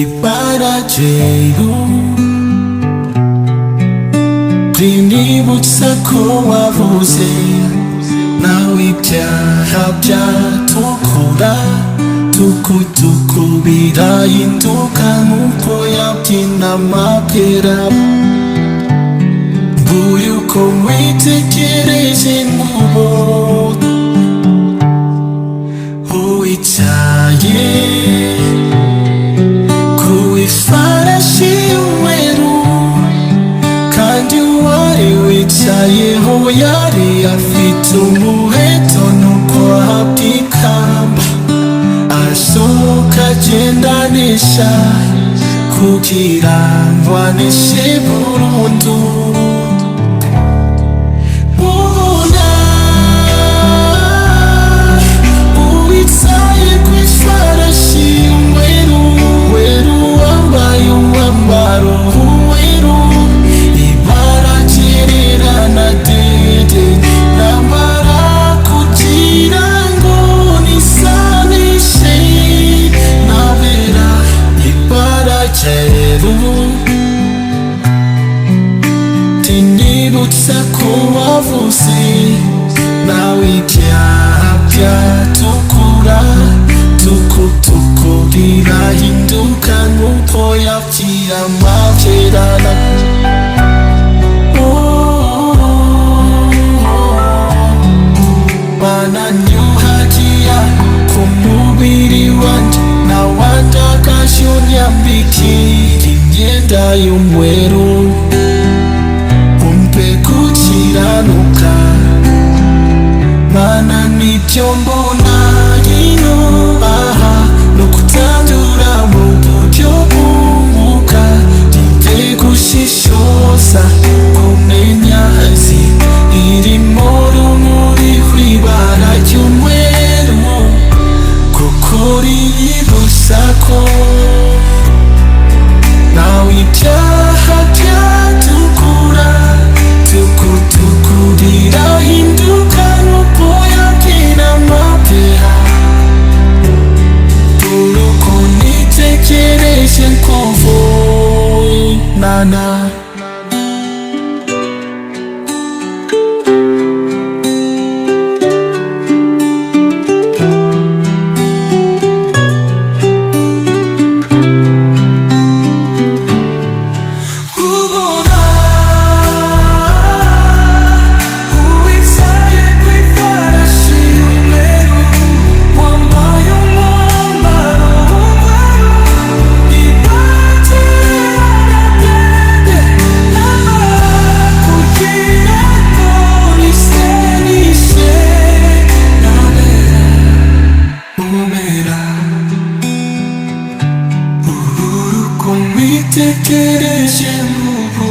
Kadage Rinibutsa ko wavuze nawe ibyaha byatukura tukutuku birahinduka nk'uko yabyina amapera mbuye uko mwitegereje mubo uwicaye ku ifarashi y'umweru kandi uwari wicayeho yari afite umuheto nuko ahabwa ikamba asohoka agendanisha kugira ngo aneshe burundu uwicaye ku ifarashi y'umweru wambaye umwambaro w'umweru ibara ryererana dede nambara kugira ngo nisanishe nabera ibara ryeru tinibutsa ko wavuze nawe ibyaha byatukura tukutuku birahinduka nk'uko yabyira amabyerana bananyuhagira ku mubiri wanje nawandagaje unyambikira imyenda y'umweru umpe gukiranuka mana nibyo mbona ino aha no kutandura mu buryo bw'umwuka rimpe gushishoza kumenya azi irimo rumuri rw'ibara ry'umweru kuko riyibutsa ko nawe ibyaha byatukura tukutuku birahinduka nuko yabyina amapera uruko nitegereje kuvunana Uruko mwitegereje mubo